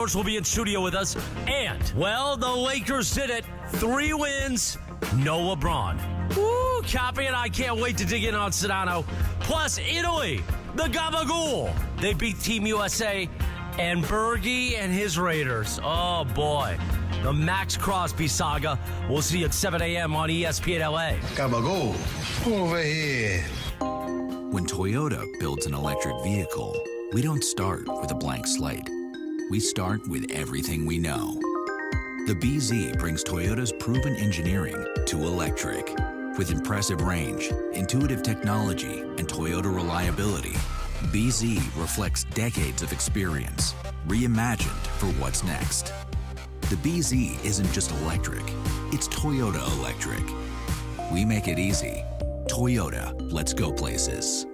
will be in studio with us. And, well, the Lakers did it. 3 wins, no LeBron. Woo, Cappy and I can't wait to dig in on Sedano. Plus, Italy, the Gabagool. They beat Team USA and Bergie and his Raiders. Oh, boy. The Max Crosby saga. We'll see you at 7 a.m. on ESPN LA. Gabagool, over here. When Toyota builds an electric vehicle, we don't start with a blank slate. We start with everything we know. The BZ brings Toyota's proven engineering to electric. With impressive range, intuitive technology, and Toyota reliability, BZ reflects decades of experience, reimagined for what's next. The BZ isn't just electric, it's Toyota electric. We make it easy. Toyota, let's go places.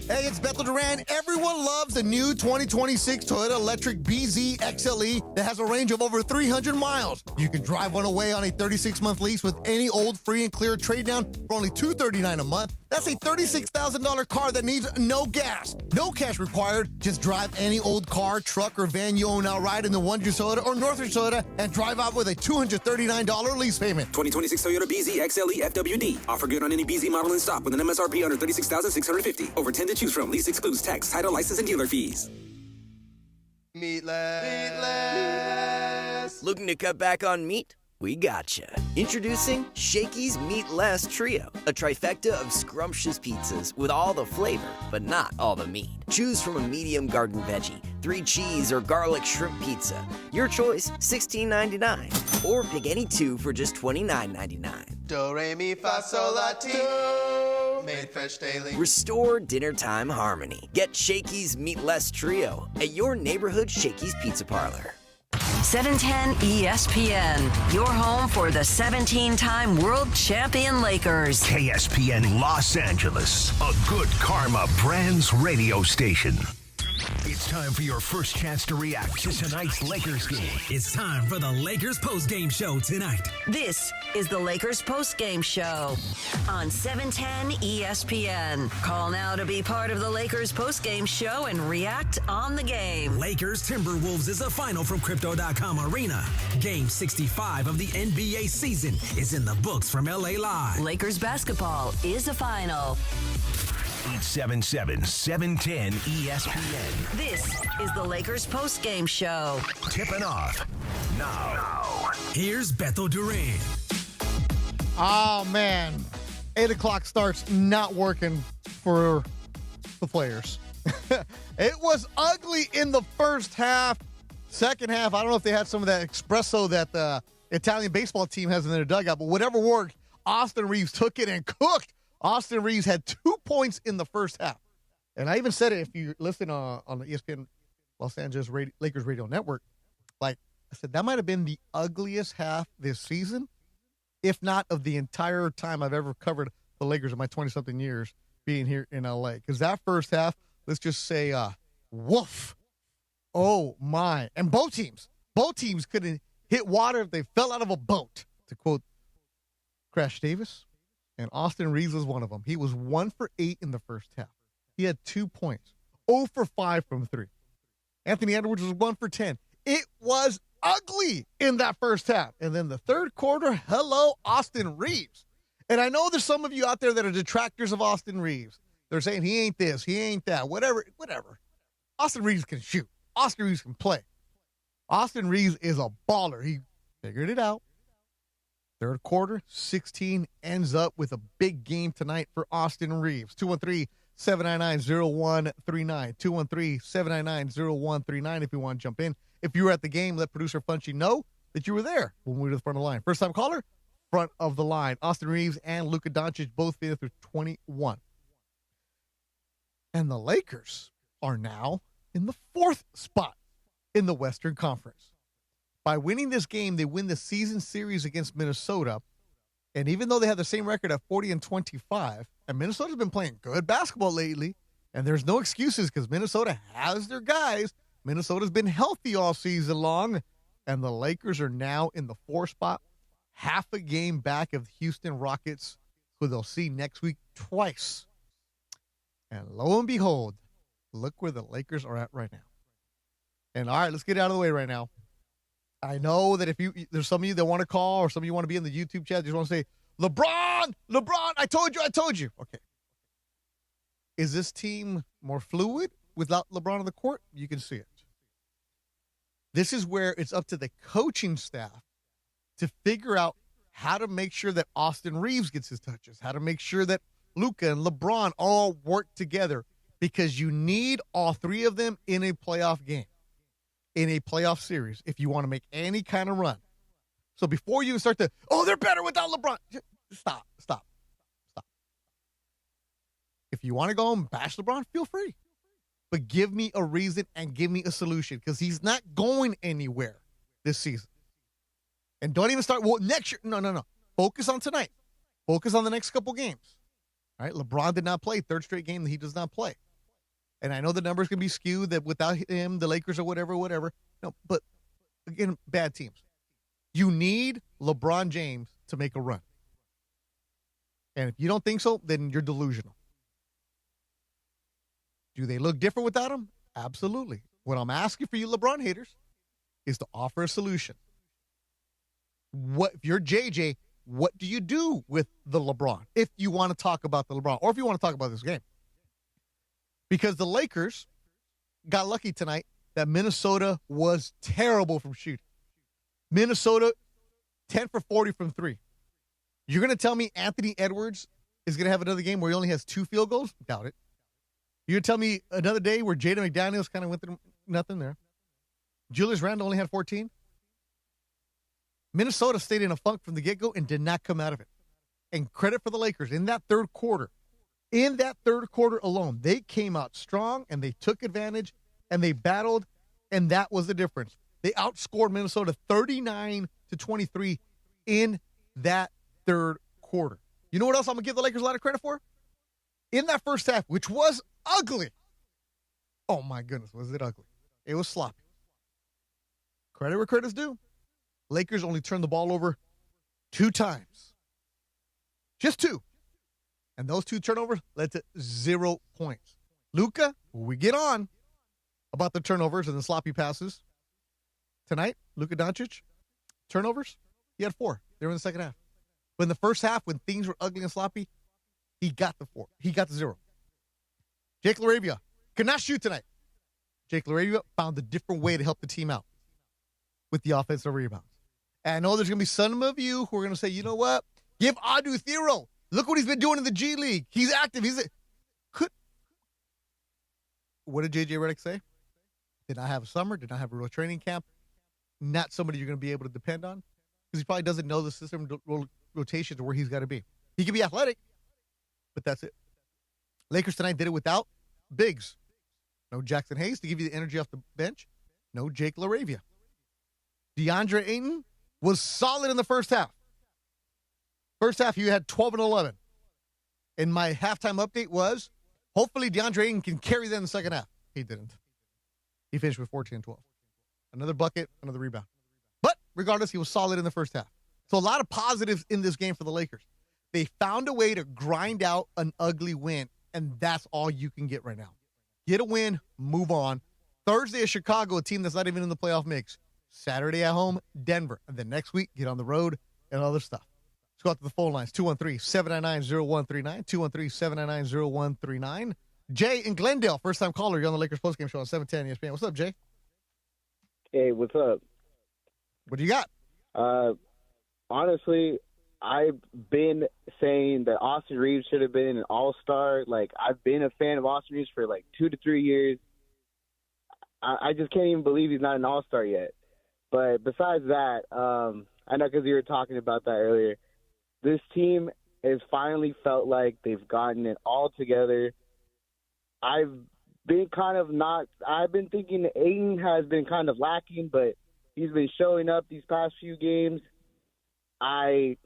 Hey, it's Beto Duran. Everyone loves the new 2026 Toyota Electric BZ XLE that has a range of over 300 miles. You can drive one away on a 36-month lease with any old free and clear trade-down for only $239 a month. That's a $36,000 car that needs no gas. No cash required. Just drive any old car, truck, or van you own outright in the Wonders Toyota or Northridge Toyota and drive out with a $239 lease payment. 2026 Toyota BZ XLE FWD. Offer good on any BZ model in stock with an MSRP under $36,650. Over 10 to choose from. Lease excludes tax, title, license, and dealer fees. Meatless. Looking to cut back on meat? We gotcha. Introducing Shakey's Meatless Trio, a trifecta of scrumptious pizzas with all the flavor, but not all the meat. Choose from a medium garden veggie, 3 cheese, or garlic shrimp pizza. Your choice, $16.99. Or pick any 2 for just $29.99. Do, re, mi, fa, sol, la, ti. Made fresh daily. Restore dinner time harmony. Get Shakey's Meatless Trio at your neighborhood Shakey's Pizza Parlor. 710 ESPN, your home for the 17-time world champion Lakers. KSPN Los Angeles, a good karma brands radio station. It's time for your first chance to react to tonight's Lakers game. It's time for the Lakers postgame show tonight. This is the Lakers postgame show on 710 ESPN. Call now to be part of the Lakers postgame show and react on the game. Lakers Timberwolves is a final from Crypto.com Arena. Game 65 of the NBA season is in the books from LA Live. Lakers basketball is a final. 877-710 ESPN. This is the Lakers postgame show. Tipping off now. Here's Beto Duran. Oh, man. 8 o'clock starts not working for the players. It was ugly in the first half. Second half, I don't know if they had some of that espresso that the Italian baseball team has in their dugout, but whatever worked, Austin Reeves took it and cooked. Austin Reeves had 2 points in the first half. And I even said it, if you listen on the ESPN Los Angeles Lakers radio network, like I said, that might have been the ugliest half this season, if not of the entire time I've ever covered the Lakers in my 20-something years being here in L.A. Because that first half, let's just say, woof. Oh, my. And both teams couldn't hit water if they fell out of a boat, to quote Crash Davis. And Austin Reeves was one of them. He was 1 for 8 in the first half. He had 2 points. 0 for 5 from 3. Anthony Edwards was 1 for 10. It was ugly in that first half. And then the third quarter, hello, Austin Reeves. And I know there's some of you out there that are detractors of Austin Reeves. They're saying he ain't this, he ain't that, whatever. Austin Reeves can shoot. Austin Reeves can play. Austin Reeves is a baller. He figured it out. Third quarter, 16 ends up with a big game tonight for Austin Reeves. 213-799-0139. 213-799-0139 if you want to jump in. If you were at the game, let producer Funchy know that you were there when we were to the front of the line. First-time caller, front of the line. Austin Reeves and Luka Doncic both finished with 21. And the Lakers are now in the 4th spot in the Western Conference. By winning this game, they win the season series against Minnesota. And even though they have the same record at 40-25, and Minnesota's been playing good basketball lately, and there's no excuses because Minnesota has their guys. Minnesota's been healthy all season long, and the Lakers are now in the 4th spot, half a game back of the Houston Rockets, who they'll see next week twice. And lo and behold, look where the Lakers are at right now. And all right, let's get it out of the way right now. I know that there's some of you that want to call or some of you want to be in the YouTube chat, just want to say, LeBron, I told you. Okay. Is this team more fluid without LeBron on the court? You can see it. This is where it's up to the coaching staff to figure out how to make sure that Austin Reeves gets his touches, how to make sure that Luka and LeBron all work together, because you need all three of them in a playoff game, in a playoff series, if you want to make any kind of run. So before you start to, they're better without LeBron, stop. If you want to go and bash LeBron, feel free. But give me a reason and give me a solution, because he's not going anywhere this season. And don't even start, next year. No. Focus on tonight. Focus on the next couple games. All right? LeBron did not play. Third straight game that he does not play. And I know the numbers can be skewed that without him, the Lakers or whatever. No, but again, bad teams. You need LeBron James to make a run. And if you don't think so, then you're delusional. Do they look different without him? Absolutely. What I'm asking for you LeBron haters is to offer a solution. If you're JJ, what do you do with the LeBron? If you want to talk about the LeBron, or if you want to talk about this game. Because the Lakers got lucky tonight that Minnesota was terrible from shooting. Minnesota, 10 for 40 from three. You're going to tell me Anthony Edwards is going to have another game where he only has 2 field goals? Doubt it. You're going to tell me another day where Jaden McDaniels kind of went through nothing there. Julius Randle only had 14. Minnesota stayed in a funk from the get-go and did not come out of it. And credit for the Lakers in that third quarter. In that third quarter alone, they came out strong and they took advantage and they battled, and that was the difference. They outscored Minnesota 39-23 in that third quarter. You know what else I'm going to give the Lakers a lot of credit for? In that first half, which was ugly. Oh, my goodness, was it ugly? It was sloppy. Credit where credit's due. Lakers only turned the ball over 2 times. Just 2. And those 2 turnovers led to 0 points. Luka, we get on about the turnovers and the sloppy passes. Tonight, Luka Doncic, turnovers, he had 4. They were in the second half. But in the first half, when things were ugly and sloppy, he got the 4. He got the 0. Jake LaRavia could not shoot tonight. Jake LaRavia found a different way to help the team out with the offensive rebounds. And I know there's going to be some of you who are going to say, you know what? Give Adu Thero. Look what he's been doing in the G League. He's active. What did J.J. Redick say? Did not have a summer, did not have a real training camp. Not somebody you're going to be able to depend on, because he probably doesn't know the system rotation to where he's got to be. He can be athletic, but that's it. Lakers tonight did it without bigs. No Jackson Hayes to give you the energy off the bench. No Jake LaRavia. DeAndre Ayton was solid in the first half. First half, he had 12 and 11. And my halftime update was, hopefully DeAndre Ayton can carry that in the second half. He didn't. He finished with 14 and 12. Another bucket, another rebound. But regardless, he was solid in the first half. So a lot of positives in this game for the Lakers. They found a way to grind out an ugly win, and that's all you can get right now. Get a win, move on. Thursday is Chicago, a team that's not even in the playoff mix. Saturday at home, Denver. And then next week, get on the road and other stuff. Let's go out to the phone lines. 213-799-0139. 213-799-0139. Jay in Glendale, first-time caller. You're on the Lakers postgame show on 710 ESPN. What's up, Jay? Hey, what's up? What do you got? Honestly, I've been saying that Austin Reeves should have been an all-star. Like, I've been a fan of Austin Reeves for like 2 to 3 years. I just can't even believe he's not an all-star yet. But besides that, I know because you were talking about that earlier, this team has finally felt like they've gotten it all together. I've been thinking Ayton has been kind of lacking, but he's been showing up these past few games. I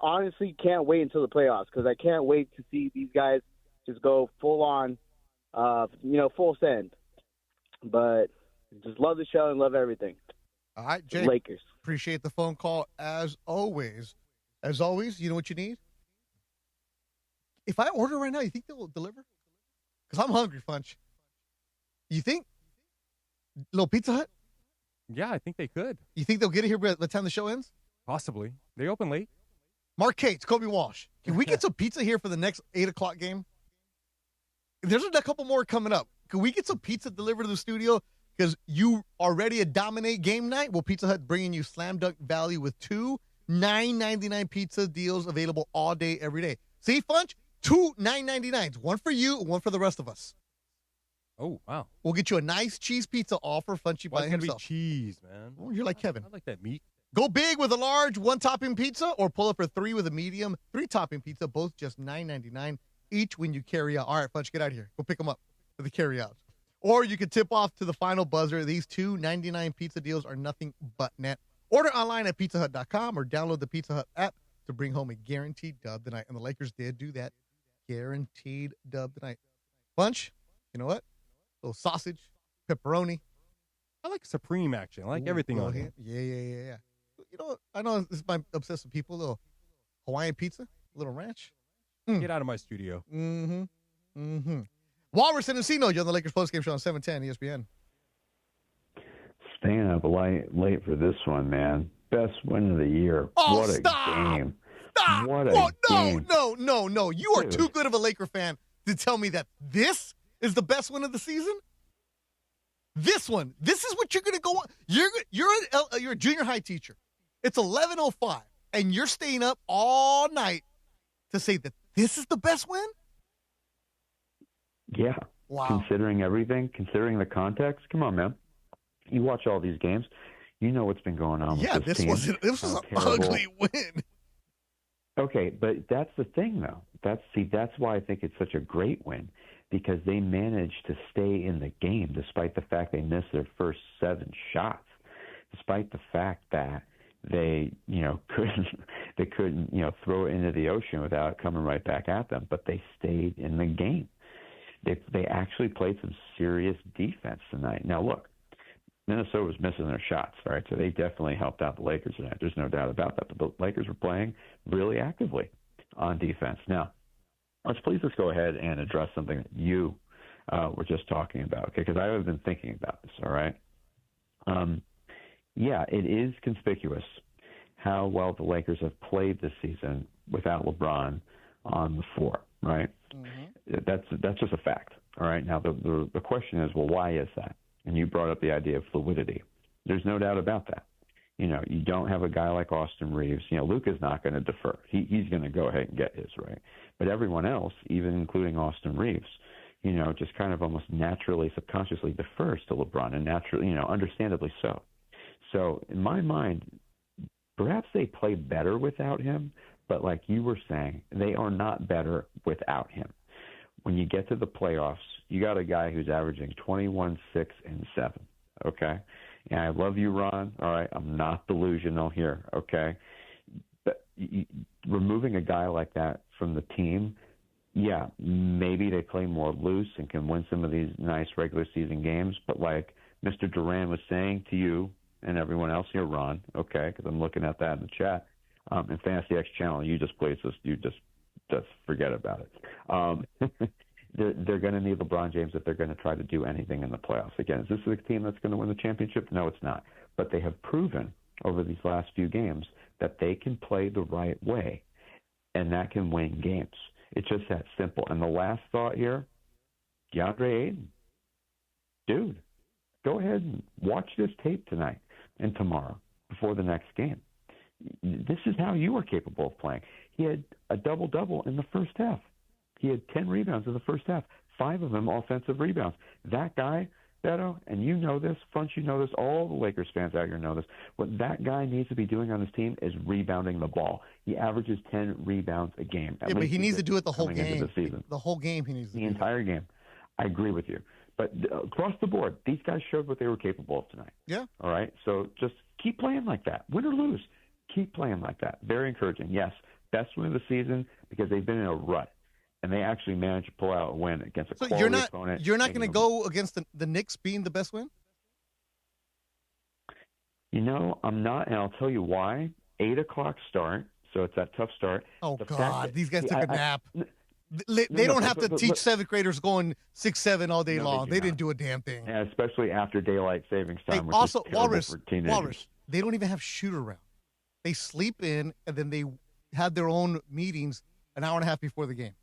honestly can't wait until the playoffs, because I can't wait to see these guys just go full on, full send. But just love the show and love everything. All right, Jay. Lakers. Appreciate the phone call as always. As always, you know what you need? If I order right now, you think they'll deliver? Because I'm hungry, Funch. You think? Little Pizza Hut? Yeah, I think they could. You think they'll get it here by the time the show ends? Possibly. They open late. Mark Cates, Kobe Walsh. Can we get some pizza here for the next 8 o'clock game? There's a couple more coming up. Can we get some pizza delivered to the studio? Because you are ready to dominate game night. Well, Pizza Hut bringing you slam dunk value with 2 $9.99 pizza deals available all day, every day. See, Funch? 2 $9.99s. One for you, one for the rest of us. Oh, wow. We'll get you a nice cheese pizza all for Funchy by himself. It's going to be cheese, man. Oh, you're like Kevin. I like that meat. Go big with a large 1-topping pizza or pull up for 3 with a medium 3-topping pizza, both just $9.99 each when you carry out. All right, Funch, get out of here. Go pick them up for the carry out. Or you could tip off to the final buzzer. These 2 $9.99 pizza deals are nothing but net. Order online at pizzahut.com or download the Pizza Hut app to bring home a guaranteed dub tonight. And the Lakers did do that. Guaranteed dub tonight. Funch, you know what? A little sausage, pepperoni. I like Supreme, actually. I like everything on it. Yeah. You know what? I know this is my obsessive people. A little Hawaiian pizza, a little ranch. Get out of my studio. Walrus and Encino, you're on the Lakers postgame show on 710 ESPN. Staying up late for this one, man. Best win of the year. Oh, what a stop! game. Stop! What a game. No. You are too good of a Laker fan to tell me that this is the best win of the season. This one. This is what you're going to go on. You're a junior high teacher. It's 11:05, and you're staying up all night to say that this is the best win? Yeah. Wow. Considering everything, considering the context. Come on, man. You watch all these games. You know what's been going on with this team. This was an ugly win. Okay, but that's the thing, though. That's why I think it's such a great win, because they managed to stay in the game despite the fact they missed their first 7 shots, despite the fact that they couldn't throw it into the ocean without it coming right back at them, but they stayed in the game. They actually played some serious defense tonight. Now look, Minnesota was missing their shots, right? So they definitely helped out the Lakers tonight. There's no doubt about that. But the Lakers were playing really actively on defense. Now, let's just go ahead and address something that you were just talking about, okay? Because I have been thinking about this, all right? Yeah, it is conspicuous how well the Lakers have played this season without LeBron on the floor, right? Mm-hmm. That's just a fact, all right? Now, the question is, well, why is that? And you brought up the idea of fluidity. There's no doubt about that. You don't have a guy like Austin Reeves. Luka's not going to defer. He's going to go ahead and get his, right? But everyone else, even including Austin Reeves, just kind of almost naturally, subconsciously defers to LeBron, and naturally, understandably so. So in my mind, perhaps they play better without him, but like you were saying, they are not better without him. When you get to the playoffs, you got a guy who's averaging 21, 6, and 7, okay? And I love you, Ron, all right? I'm not delusional here, okay? But removing a guy like that from the team, yeah, maybe they play more loose and can win some of these nice regular season games, but like Mr. Duran was saying to you and everyone else here, Ron, okay, because I'm looking at that in the chat, in Fantasy X Channel, you just forget about it. They're going to need LeBron James if they're going to try to do anything in the playoffs. Again, is this the team that's going to win the championship? No, it's not. But they have proven over these last few games that they can play the right way, and that can win games. It's just that simple. And the last thought here, DeAndre Ayton, dude, go ahead and watch this tape tonight and tomorrow before the next game. This is how you are capable of playing. He had a double-double in the first half. He had 10 rebounds in the first half, 5 of them offensive rebounds. That guy, Beto, and you know this, Funch, you know this, all the Lakers fans out here know this, what that guy needs to be doing on his team is rebounding the ball. He averages 10 rebounds a game. Yeah, but he needs to do it the whole game. The whole game he needs to do it. The entire game. I agree with you. But across the board, these guys showed what they were capable of tonight. Yeah. All right? So just keep playing like that. Win or lose, keep playing like that. Very encouraging. Yes, best win of the season because they've been in a rut. And they actually managed to pull out a win against a quality opponent. You're not going to go against the Knicks being the best win? I'm not, and I'll tell you why. 8 o'clock start, so it's that tough start. Oh, God, these guys took a nap. They don't have to teach seventh graders going 6'7" all day long. They didn't do a damn thing. Yeah, especially after daylight savings time. Which also, is terrible for teenagers. Walrus, they don't even have shoot around. They sleep in, and then they have their own meetings an hour and a half before the game.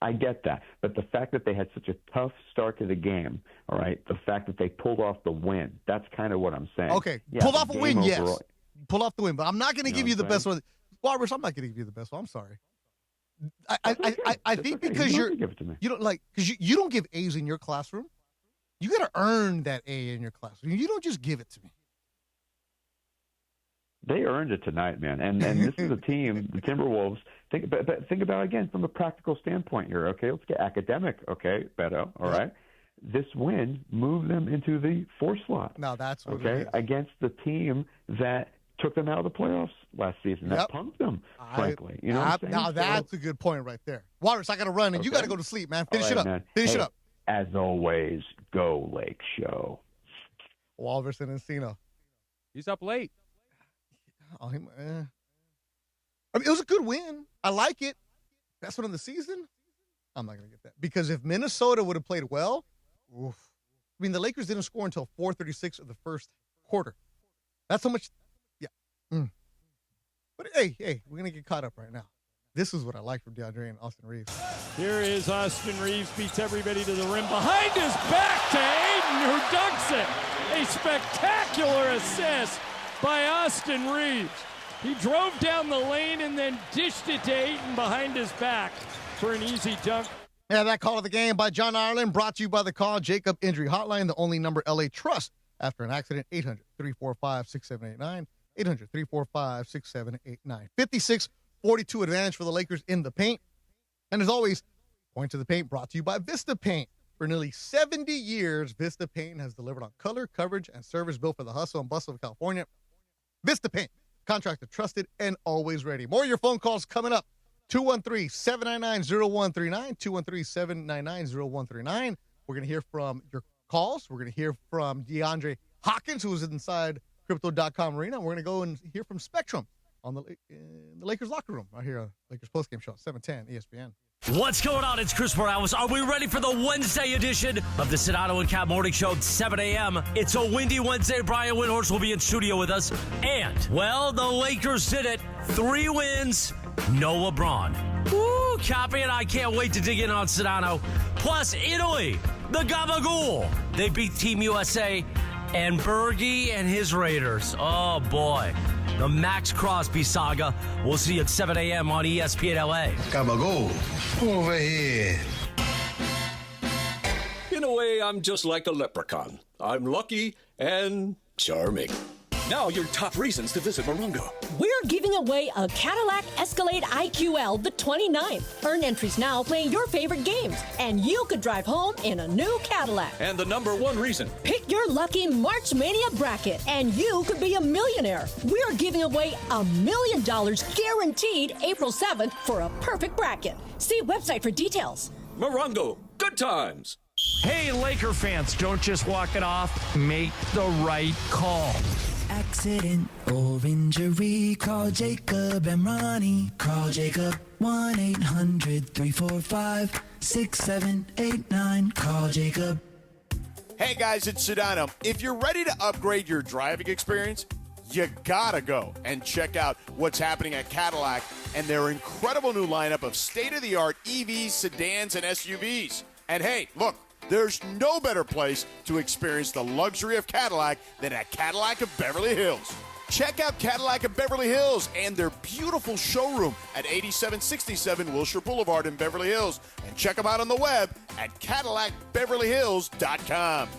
I get that. But the fact that they had such a tough start to the game, all right, the fact that they pulled off the win, that's kind of what I'm saying. Okay, pulled off a win, yes. Pull off the win, but I'm not going to give you the best one. Walrus, I'm not going to give you the best one. I'm sorry. I think because you don't like, because you don't give A's in your classroom. You got to earn that A in your classroom. You don't just give it to me. They earned it tonight, man. And this is a team, the Timberwolves. Think about it again from a practical standpoint here. Okay, let's get academic. Okay, Beto. All right. This win moved them into the 4 slot. Now that's what okay, against the team that took them out of the playoffs last season. That punked them, frankly. You know what I'm saying? Now that's a good point right there. Walrus, I got to run, and you got to go to sleep, man. Finish it up. Man. Finish it up. As always, go Lake Show. Walrus and Encino. He's up late. I mean, it was a good win. I like it. Best one of the season? I'm not going to get that. Because if Minnesota would have played well, oof. I mean, the Lakers didn't score until 4:36 of the first quarter. That's how much. Yeah. But hey, we're going to get caught up right now. This is what I like from DeAndre and Austin Reeves. Here is Austin Reeves, beats everybody to the rim. Behind his back to Aiden, who dunks it. A spectacular assist by Austin Reeves. He drove down the lane and then dished it to Ayton behind his back for an easy dunk. Yeah, that call of the game by John Ireland, brought to you by the Call Jacob Injury Hotline, the only number LA trusts after an accident. 800-345-6789. 800-345-6789. 56-42 advantage for the Lakers in the paint. And as always, Point to the Paint brought to you by Vista Paint. For nearly 70 years, Vista Paint has delivered on color, coverage, and service built for the hustle and bustle of California. Vista Paint, contractor trusted and always ready. More of your phone calls coming up. 213-799-0139, 213-799-0139. We're going to hear from your calls. We're going to hear from DeAndre Hawkins, who is inside Crypto.com Arena. We're going to go and hear from Spectrum on the Lakers locker room right here on Lakers Postgame Show, 710 ESPN. What's going on? It's Chris Morales. Are we ready for the Wednesday edition of the Sedano and Cat Morning Show at 7 a.m.? It's a windy Wednesday. Brian Windhorst will be in studio with us. And, well, the Lakers did it. 3 wins, no LeBron. Woo, Cappy and I can't wait to dig in on Sedano. Plus, Italy, the Gabagool. They beat Team USA and Bergie and his Raiders. Oh, boy. The Max Crosby saga. We'll see you at 7 a.m. on ESPN LA. Gabagool, over here. In a way, I'm just like a leprechaun. I'm lucky and charming. Now your top reasons to visit Morongo. We're giving away a Cadillac Escalade IQL the 29th. Earn entries now playing your favorite games, and you could drive home in a new Cadillac. And the number 1 reason. Pick your lucky March Mania bracket, and you could be a millionaire. We're giving away $1 million guaranteed April 7th for a perfect bracket. See website for details. Morongo, good times. Hey, Laker fans, don't just walk it off. Make the right call. Accident or injury, call Jacob and Ronnie. Call Jacob 1-800-345-6789. Call Jacob. Hey guys, it's Sedano. If you're ready to upgrade your driving experience, you gotta go and check out what's happening at Cadillac and their incredible new lineup of state-of-the-art EVs, sedans, and SUVs. And hey, look, there's no better place to experience the luxury of Cadillac than at Cadillac of Beverly Hills. Check out Cadillac of Beverly Hills and their beautiful showroom at 8767 Wilshire Boulevard in Beverly Hills. And check them out on the web at CadillacBeverlyHills.com.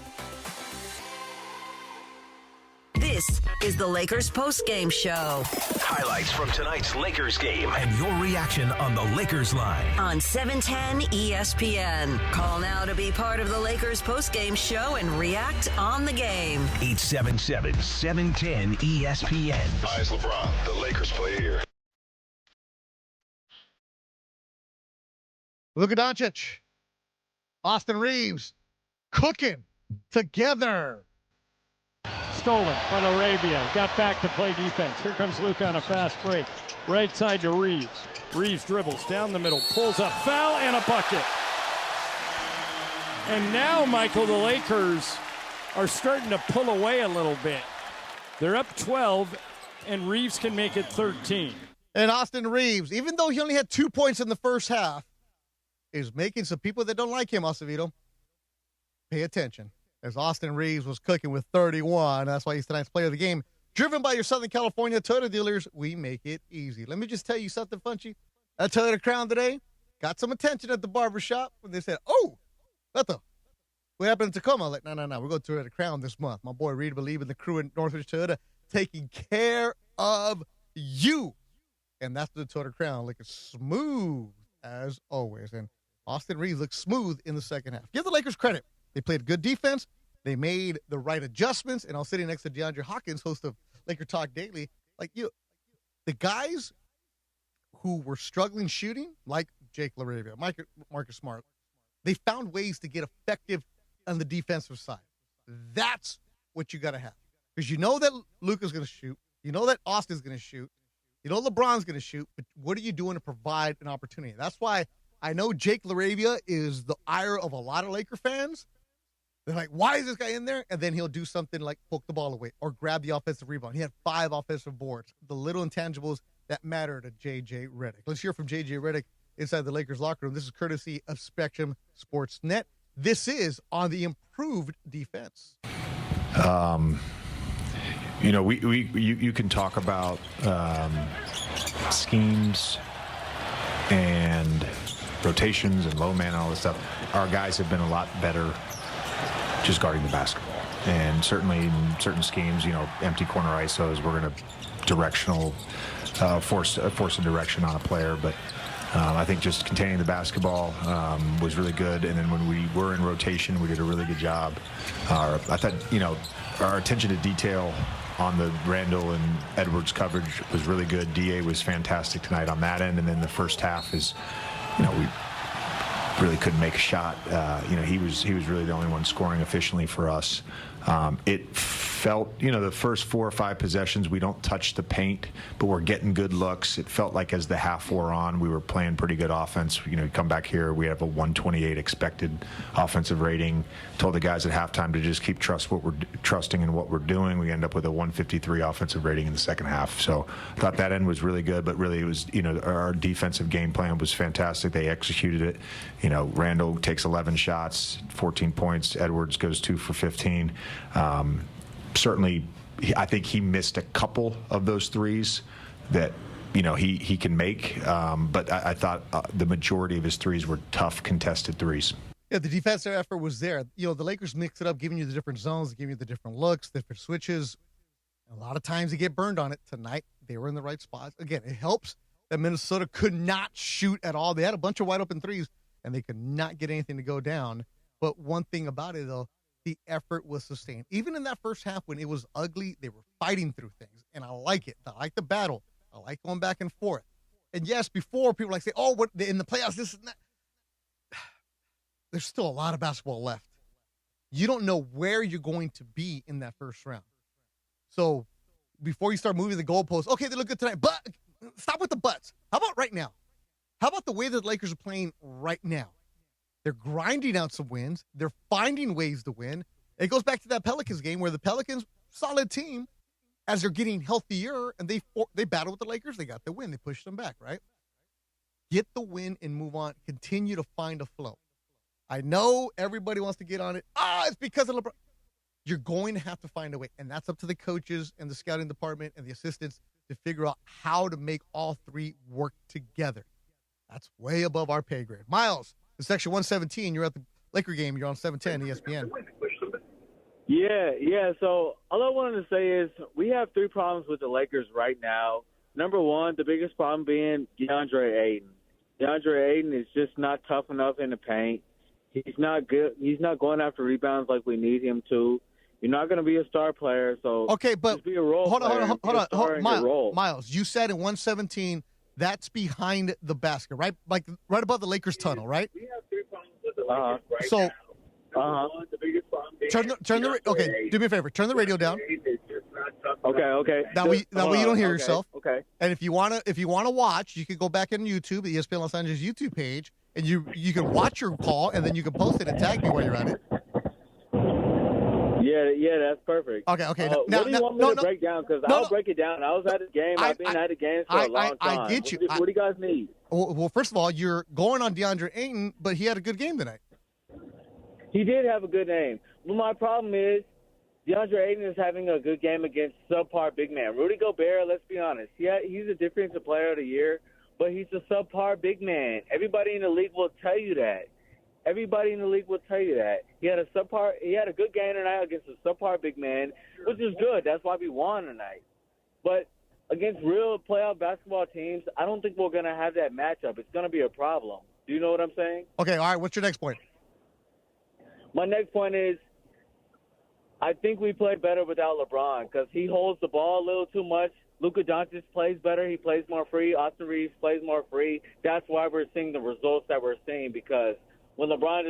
This is the Lakers Postgame Show. Highlights from tonight's Lakers game and your reaction on the Lakers line. On 710 ESPN. Call now to be part of the Lakers Postgame Show and react on the game. 877-710 ESPN. Hi, it's LeBron. The Lakers play here. Luka Doncic, Austin Reeves, cooking together. stolen by Arabia. Got back to play defense. Here comes Luke on a fast break. Right side to Reeves. Reeves dribbles down the middle, pulls up, foul, and a bucket. And now, Michael, the Lakers are starting to pull away a little bit. They're up 12, and Reeves can make it 13. And Austin Reeves, even though he only had 2 points in the first half, is making some people that don't like him, Acevedo, pay attention. As Austin Reeves was cooking with 31. That's why he's tonight's player of the game. Driven by your Southern California Toyota dealers, we make it easy. Let me just tell you something, Funchy. That Toyota Crown today got some attention at the barbershop when they said, oh, what happened in Tacoma? I'm like, no. We're going to Toyota Crown this month. My boy Reed Believe in the crew at Northridge Toyota taking care of you. And that's the Toyota Crown looking smooth as always. And Austin Reeves looks smooth in the second half. Give the Lakers credit. They played good defense. They made the right adjustments. And I was sitting next to DeAndre Hawkins, host of Laker Talk Daily. The guys who were struggling shooting, like Jake LaRavia, Marcus Smart, they found ways to get effective on the defensive side. That's what you got to have. Because you know that Luka's going to shoot. You know that Austin's going to shoot. You know LeBron's going to shoot. But what are you doing to provide an opportunity? That's why I know Jake LaRavia is the ire of a lot of Laker fans. They're like, why is this guy in there? And then he'll do something like poke the ball away or grab the offensive rebound. He had 5 offensive boards. The little intangibles that matter to J.J. Redick. Let's hear from J.J. Redick inside the Lakers locker room. This is courtesy of Spectrum Sports Net. This is on the improved defense. You can talk about schemes and rotations and low man and all this stuff. Our guys have been a lot better just guarding the basketball. And certainly in certain schemes, empty corner ISOs, we're going to directional force a direction on a player. But I think just containing the basketball was really good. And then when we were in rotation, we did a really good job. I thought, our attention to detail on the Randall and Edwards coverage was really good. DA was fantastic tonight on that end. And then the first half is, we really couldn't make a shot. He was really the only one scoring efficiently for us. It felt, the first 4 or 5 possessions, we don't touch the paint, but we're getting good looks. It felt like as the half wore on, we were playing pretty good offense. Come back here, we have a 128 expected offensive rating. Told the guys at halftime to just keep trusting in what we're doing. We end up with a 153 offensive rating in the second half. So I thought that end was really good, but really it was, our defensive game plan was fantastic. They executed it. Randall takes 11 shots, 14 points. Edwards goes 2 for 15. Certainly, I think he missed a couple of those threes that, he can make. But I thought the majority of his threes were tough, contested threes. Yeah, the defensive effort was there. The Lakers mix it up, giving you the different zones, giving you the different looks, different switches. A lot of times they get burned on it. Tonight, they were in the right spots. Again, it helps that Minnesota could not shoot at all. They had a bunch of wide open threes, and they could not get anything to go down. But one thing about it, though, the effort was sustained. Even in that first half when it was ugly, they were fighting through things. And I like it. I like the battle. I like going back and forth. And yes, before people say, oh, what in the playoffs, this and that. There's still a lot of basketball left. You don't know where you're going to be in that first round. So before you start moving the goalposts, okay, they look good tonight, but stop with the buts. How about right now? How about the way that the Lakers are playing right now? They're grinding out some wins. They're finding ways to win. It goes back to that Pelicans game where the Pelicans, solid team, as they're getting healthier, and they battled with the Lakers. They got the win. They pushed them back, right? Get the win and move on. Continue to find a flow. I know everybody wants to get on it. It's because of LeBron. You're going to have to find a way, and that's up to the coaches and the scouting department and the assistants to figure out how to make all three work together. That's way above our pay grade. Miles, in section 117, you're at the Laker game. You're on 710 ESPN. Yeah. So all I wanted to say is we have 3 problems with the Lakers right now. Number one, the biggest problem being DeAndre Ayton. DeAndre Ayton is just not tough enough in the paint. He's not good. He's not going after rebounds like we need him to. You're not going to be a star player, so okay, but just be a role player. Hold on. Miles, you said in 117 that's behind the basket, right? Like right above the Lakers tunnel, right? We have 3 problems with the Lakers right now. So, The biggest problem turn the okay. Do me a favor. Turn the radio down. Okay. That way you don't hear Okay, yourself. Okay. And if you wanna watch, you can go back on YouTube, the ESPN Los Angeles YouTube page, and you can watch your call, and then you can post it and tag me while you're at it. Yeah, that's perfect. Okay. What do you want me to break down? Because I'll break it down. I was at the game. I've been at the game for a long time. I get you. What do you guys need? Well, first of all, you're going on DeAndre Ayton, but he had a good game tonight. He did have a good game. But my problem is DeAndre Ayton is having a good game against subpar big man. Rudy Gobert, let's be honest. He's a defensive player of the year, but he's a subpar big man. Everybody in the league will tell you that. He had a good game tonight against a subpar big man, which is good. That's why we won tonight. But against real playoff basketball teams, I don't think we're going to have that matchup. It's going to be a problem. Do you know what I'm saying? Okay, all right. What's your next point? My next point is I think we play better without LeBron because he holds the ball a little too much. Luka Doncic plays better. He plays more free. Austin Reeves plays more free. That's why we're seeing the results that we're seeing, because when LeBron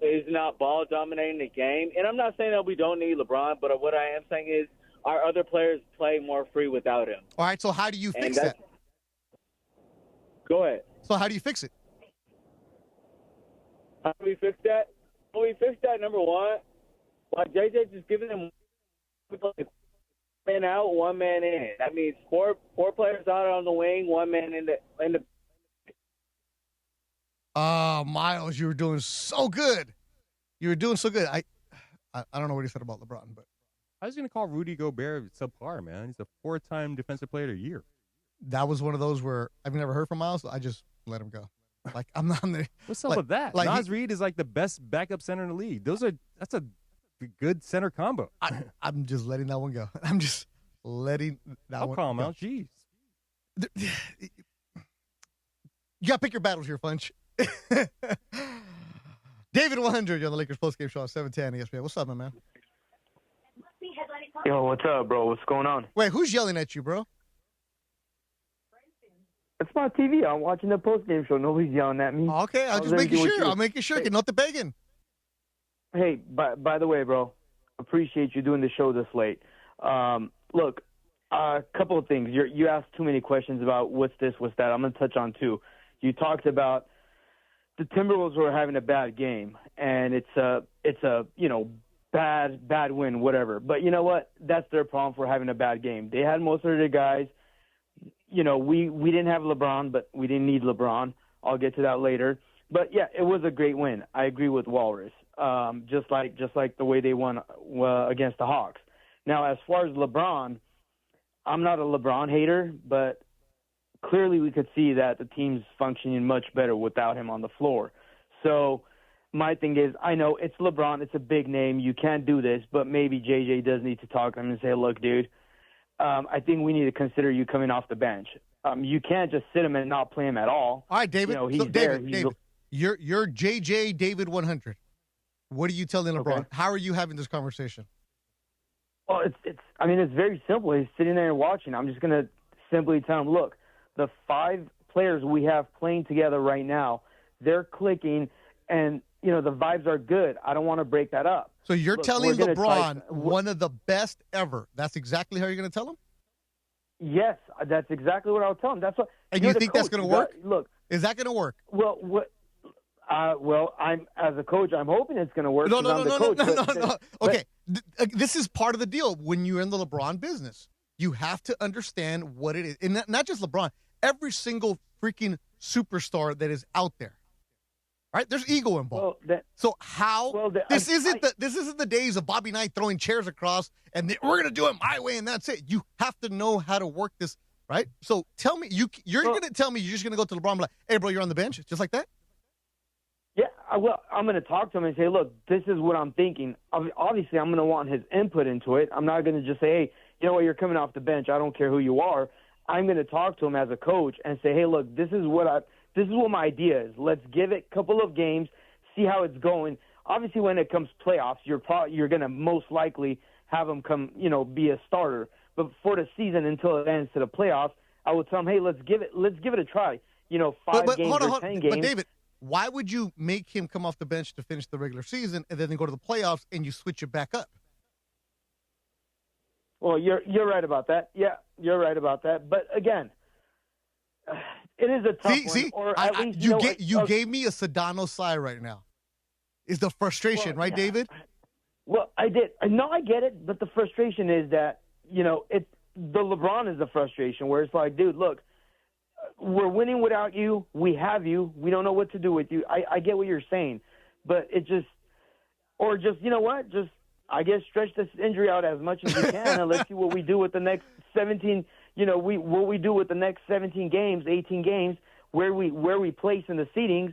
is not ball dominating the game, and I'm not saying that we don't need LeBron, but what I am saying is our other players play more free without him. All right, so how do you fix that? Go ahead. So how do you fix it? How do we fix that? Well, we fix that, number one, by JJ just giving them one man out, one man in. That means four players out on the wing, one man in the Miles, you were doing so good. I don't know what he said about LeBron, but I was going to call Rudy Gobert subpar, man. He's a 4-time defensive player of the year. that was one of those where I've never heard from Miles, so I just let him go. Like, I'm not there. What's up with that? Like, Naz Reid is like the best backup center in the league. That's a good center combo. I'm just letting that one go. I'm just letting that one go. I'll call him out. Jeez. You got to pick your battles here, Funch. David 100, you're on the Lakers postgame show on 710 ESPN. What's up, my man? Yo, what's up, bro? What's going on? Wait, who's yelling at you, bro? It's my TV. I'm watching the postgame show. Nobody's yelling at me. Okay, I'll just make sure. I'll make sure. Que no te peguen. Hey, by the way, bro, appreciate you doing the show this late. Look, a couple of things. You asked too many questions about what's this, what's that. I'm going to touch on two. You talked about the Timberwolves were having a bad game, and it's a bad win, whatever. But you know what? That's their problem for having a bad game. They had most of their guys. You know, we didn't have LeBron, but we didn't need LeBron. I'll get to that later. But yeah, it was a great win. I agree with Walrus. Just like the way they won against the Hawks. Now, as far as LeBron, I'm not a LeBron hater, but clearly we could see that the team's functioning much better without him on the floor. So my thing is, I know it's LeBron, it's a big name, you can't do this, but maybe JJ does need to talk to him and say, look, dude, I think we need to consider you coming off the bench. You can't just sit him and not play him at all. All right, David. You know, he's there. David, you're JJ David 100. What are you telling LeBron? Okay. How are you having this conversation? Well, it's very simple. He's sitting there and watching. I'm just going to simply tell him, look, the 5 players we have playing together right now, they're clicking, and, you know, the vibes are good. I don't want to break that up. So you're telling LeBron one of the best ever. That's exactly how you're going to tell him? Yes, that's exactly what I'll tell him. That's what. And you think that's going to work? Look, is that going to work? Well, I'm as a coach, I'm hoping it's going to work. No. Okay, this is part of the deal when you're in the LeBron business. You have to understand what it is, and not just LeBron. Every single freaking superstar that is out there. Right? There's ego involved. This isn't the days of Bobby Knight throwing chairs across and we're going to do it my way and that's it. You have to know how to work this, right? So tell me, you're going to tell me you're just going to go to LeBron and be like, hey, bro, you're on the bench? Just like that? Yeah, well, I'm going to talk to him and say, look, this is what I'm thinking. Obviously, I'm going to want his input into it. I'm not going to just say, hey, you know what, you're coming off the bench. I don't care who you are. I'm going to talk to him as a coach and say, hey, look, this is what my idea is. Let's give it a couple of games, see how it's going. Obviously, when it comes playoffs, you're going to most likely have him come, be a starter. But for the season until it ends to the playoffs, I would tell him, hey, let's give it a try. 5 games or 10 games. But David, why would you make him come off the bench to finish the regular season and then go to the playoffs and you switch it back up? Well, you're right about that. Yeah, you're right about that. But again, it is a tough one. See, Or at least you gave me a Sedano sigh right now. Is the frustration, right, David? Well, I did. No, I get it. But the frustration is that, the LeBron is the frustration where it's like, dude, look, we're winning without you. We have you. We don't know what to do with you. I get what you're saying. But it just, you know what? Just, I guess, stretch this injury out as much as we can and let's see what we do with the next 17, what we do with the next 17 games, 18 games, where we place in the seedings.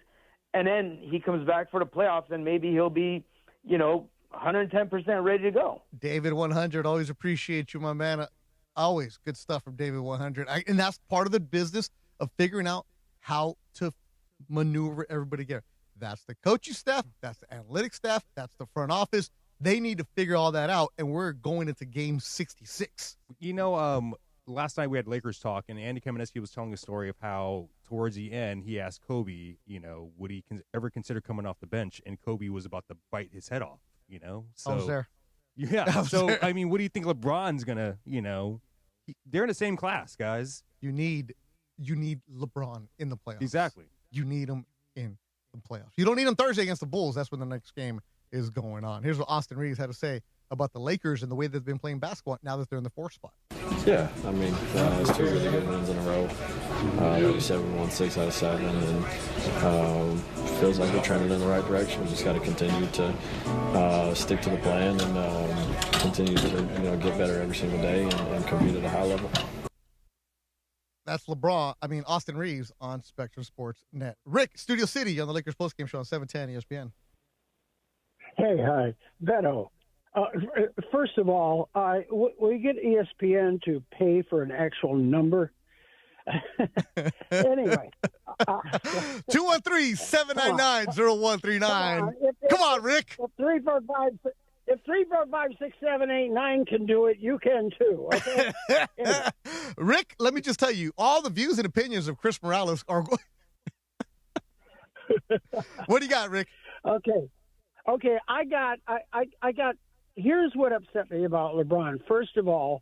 And then he comes back for the playoffs and maybe he'll be, 110% ready to go. David 100, always appreciate you, my man. Always good stuff from David 100. And that's part of the business of figuring out how to maneuver everybody together. That's the coaching staff. That's the analytics staff. That's the front office. They need to figure all that out, and we're going into game 66. Last night we had Lakers talk, and Andy Kamenetsky was telling a story of how towards the end he asked Kobe, would he ever consider coming off the bench, and Kobe was about to bite his head off, So, I was there. Yeah. So, there. I mean, what do you think LeBron's going to, they're in the same class, guys. You need LeBron in the playoffs. Exactly. You need him in the playoffs. You don't need him Thursday against the Bulls. That's when the next game is going on. Here's what Austin Reeves had to say about the Lakers and the way they've been playing basketball now that they're in the 4th spot. Yeah, I mean, it's 2 really good wins in a row. Like you said, we won 6 out of 7, and feels like we're trending in the right direction. We just got to continue to stick to the plan and continue to get better every single day and compete at a high level. That's Austin Reeves on Spectrum Sports Net. Rick, Studio City on the Lakers postgame show on 710 ESPN. Hey, hi, Beto. First of all, we get ESPN to pay for an actual number. Anyway. 213-799-0139. Come on, Rick. If 3, 4, 5, 6, 7, 8, 9 can do it, you can too. Okay? Anyway. Rick, let me just tell you, all the views and opinions of Chris Morales are going. What do you got, Rick? Okay, I got. Here's what upset me about LeBron. First of all,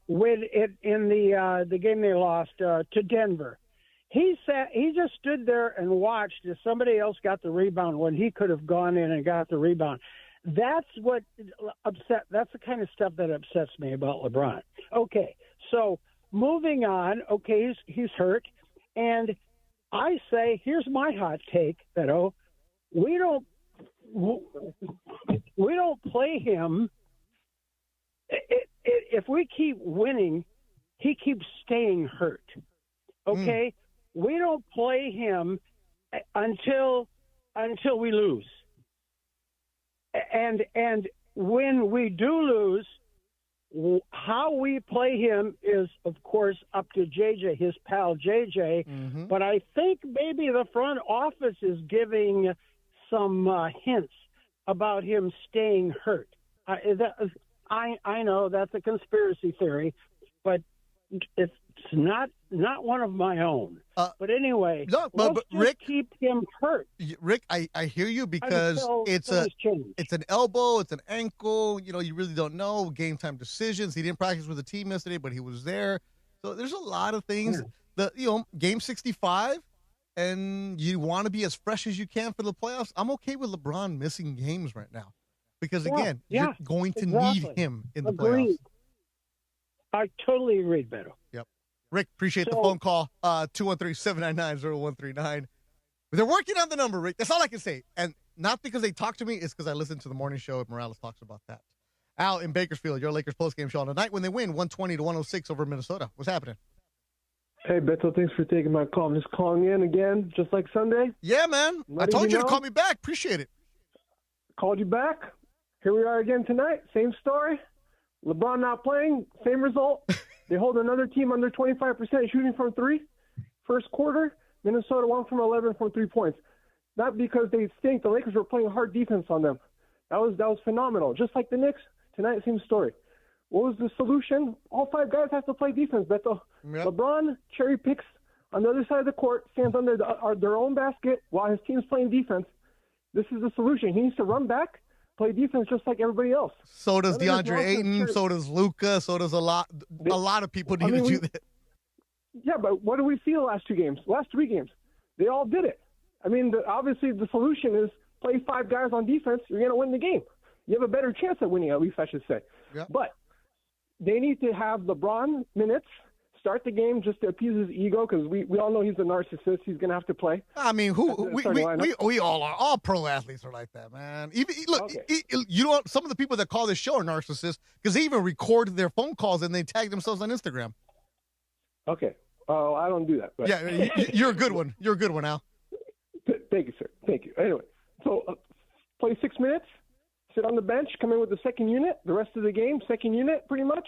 when in the game they lost to Denver, he just stood there and watched as somebody else got the rebound when he could have gone in and got the rebound. That's what that's the kind of stuff that upsets me about LeBron. Okay, so moving on. Okay, he's hurt, and I say here's my hot take, Beto. We don't play him. If we keep winning, he keeps staying hurt. Okay, we don't play him until we lose. And when we do lose, how we play him is, of course, up to JJ, his pal JJ. Mm-hmm. But I think maybe the front office is giving some hints about him staying hurt. I know that's a conspiracy theory, but it's not one of my own. But anyway, let's Rick, keep him hurt. Rick, I hear you because it's an elbow, it's an ankle. You really don't know. Game time decisions. He didn't practice with the team yesterday, but he was there. So there's a lot of things. Game 65, and you want to be as fresh as you can for the playoffs. I'm okay with LeBron missing games right now because again, you're going to need him in the playoffs. I totally agree, Beto. Yep. Rick, appreciate the phone call. 213-799-0139. They're working on the number, Rick. That's all I can say. And not because they talk to me, it's because I listen to the morning show and Morales talks about that. Al in Bakersfield, your Lakers postgame show on the night when they win 120-106 over Minnesota. What's happening? Hey, Beto, thanks for taking my call. I'm just calling in again, just like Sunday. Yeah, man. I told you to call me back. Appreciate it. Called you back. Here we are again tonight. Same story. LeBron not playing, same result. They hold another team under 25% shooting from 3. First quarter, Minnesota won from 11 from 3 points. Not because they stink. The Lakers were playing hard defense on them. That was phenomenal. Just like the Knicks, tonight, same story. What was the solution? All 5 guys have to play defense, Beto. Yep. LeBron cherry picks on the other side of the court, stands under their own basket while his team's playing defense. This is the solution. He needs to run back, play defense just like everybody else. So does DeAndre Ayton. So does Luka. So does a lot of people need to do that. Yeah, but what do we see the last 2 games? Last 3 games, they all did it. I mean, obviously the solution is play 5 guys on defense. You're going to win the game. You have a better chance at winning, at least I should say. Yep. But they need to have LeBron minutes, start the game just to appease his ego, because we all know he's a narcissist. He's going to have to play. I mean, we all are. All pro athletes are like that, man. Some of the people that call this show are narcissists because they even record their phone calls and they tag themselves on Instagram. Okay. Oh, I don't do that. But. Yeah, you're a good one. You're a good one, Al. Thank you, sir. Thank you. Anyway, so play 6 minutes, sit on the bench, come in with the second unit, the rest of the game, second unit pretty much,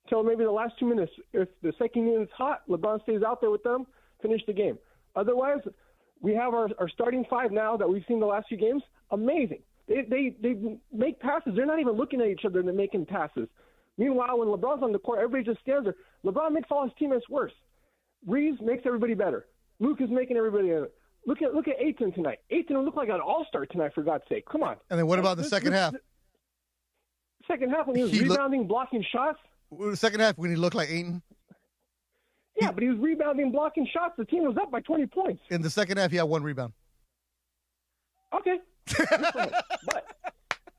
till maybe the last 2 minutes. If the second unit's hot, LeBron stays out there with them, finish the game. Otherwise, we have our starting 5 now that we've seen the last few games. Amazing. They make passes. They're not even looking at each other and they're making passes. Meanwhile, when LeBron's on the court, everybody just stands there. LeBron makes all his teammates worse. Reeves makes everybody better. Luke is making everybody better. Look at Ayton tonight. Ayton looked like an all-star tonight, for God's sake. Come on. And then what about the second half? Second half when he was rebounding, blocking shots. The second half when he looked like Ayton? Yeah, but he was rebounding, blocking shots. The team was up by 20 points. In the second half, he had 1 rebound. Okay. But,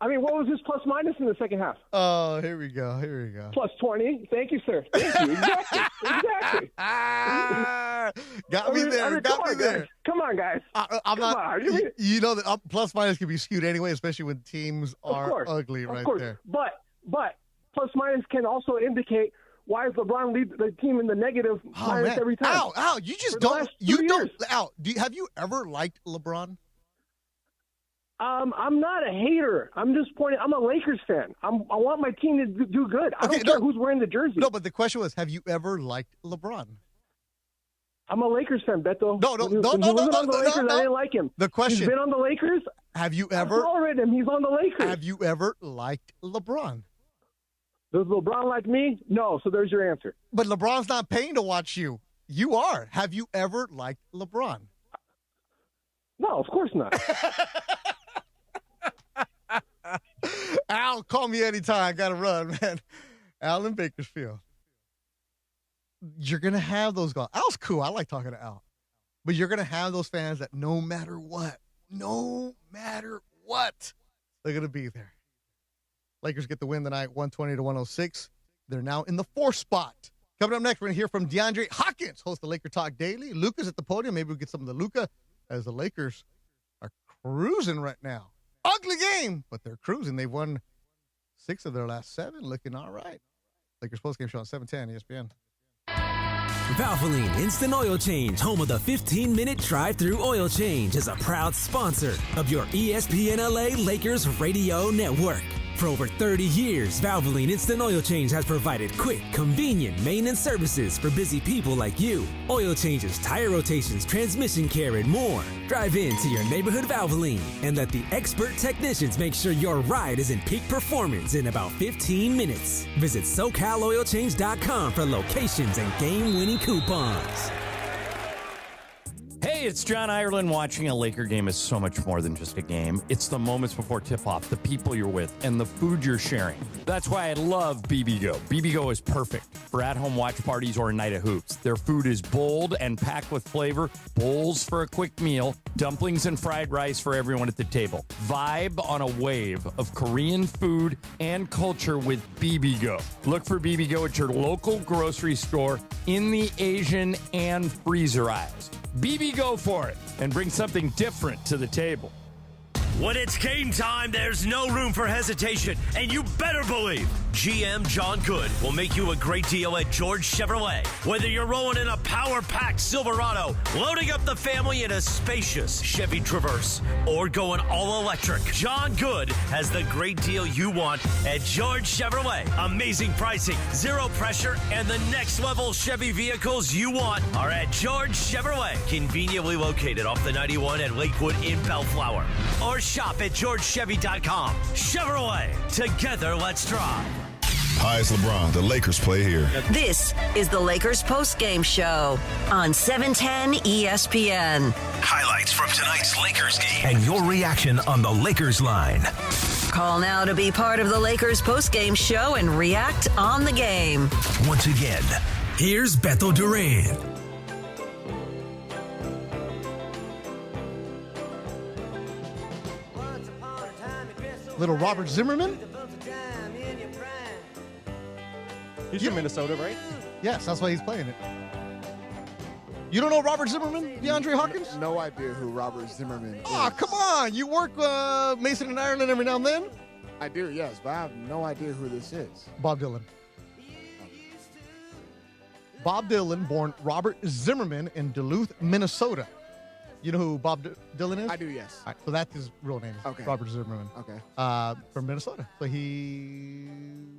I mean, what was his plus-minus in the second half? Oh, here we go. Plus 20. Thank you, sir. Thank you. Exactly. Got me there. Guys. Come on, guys. I'm not. You know that plus-minus can be skewed anyway, especially when teams are ugly right there. But plus-minus can also indicate why is LeBron lead the team in the negative minus every time. Al, you just don't. Al, have you ever liked LeBron? I'm not a hater. I'm just pointing. I'm a Lakers fan. I want my team to do good. I don't care who's wearing the jersey. No, but the question was, have you ever liked LeBron? I'm a Lakers fan, Beto. No. I didn't like him. The question. He's been on the Lakers. Have you ever? I tolerated him. He's on the Lakers. Have you ever liked LeBron? Does LeBron like me? No. So there's your answer. But LeBron's not paying to watch you. You are. Have you ever liked LeBron? No, of course not. Al, call me anytime. Got to run, man. Al in Bakersfield. You're going to have those guys. Al's cool. I like talking to Al. But you're going to have those fans that no matter what, they're going to be there. Lakers get the win tonight, 120-106. They're now in the 4th spot. Coming up next, we're going to hear from DeAndre Hopkins, host of Laker Talk Daily. Luka's at the podium. Maybe we'll get some of the Luka as the Lakers are cruising right now. Ugly game, but they're cruising. They've won 6 of their last 7, looking all right. Lakers postgame show on 710 ESPN. Valvoline Instant Oil Change, home of the 15-minute drive-through oil change, is a proud sponsor of your ESPN LA Lakers radio network. For over 30 years, Valvoline Instant Oil Change has provided quick, convenient maintenance services for busy people like you. Oil changes, tire rotations, transmission care, and more. Drive in to your neighborhood Valvoline and let the expert technicians make sure your ride is in peak performance in about 15 minutes. Visit SoCalOilChange.com for locations and game-winning coupons. Hey, it's John Ireland. Watching a Laker game is so much more than just a game. It's the moments before tip-off, the people you're with, and the food you're sharing. That's why I love BBGO. BBGO is perfect for at-home watch parties or a night of hoops. Their food is bold and packed with flavor, bowls for a quick meal, dumplings and fried rice for everyone at the table. Vibe on a wave of Korean food and culture with BBGO. Look for BBGO at your local grocery store in the Asian and freezer aisles. BB go for it and bring something different to the table. When it's game time, there's no room for hesitation, and you better believe GM John Good will make you a great deal at George Chevrolet. Whether you're rolling in a power-packed Silverado, loading up the family in a spacious Chevy Traverse, or going all electric, John Good has the great deal you want at George Chevrolet. Amazing pricing, zero pressure, and the next level Chevy vehicles you want are at George Chevrolet, conveniently located off the 91 at Lakewood in Bellflower. Or shop at georgechevy.com. Chevrolet, together let's drive. Hi, it's LeBron. The Lakers play here. This is the Lakers postgame show on 710 ESPN. Highlights from tonight's Lakers game and your reaction on the Lakers line. Call now to be part of the Lakers postgame show and react on the game. Once again, here's Beto Duran. Little Robert Zimmerman? He's from Minnesota, right? Yes, that's why he's playing it. You don't know Robert Zimmerman, DeAndre Hawkins? No idea who Robert Zimmerman is. Oh, come on. You work Mason and Ireland every now and then? I do, yes, but I have no idea who this is. Bob Dylan. Bob Dylan, born Robert Zimmerman in Duluth, Minnesota. You know who Bob Dylan is? I do, yes. All right, so that's his real name. Okay. Robert Zimmerman. Okay. From Minnesota. So he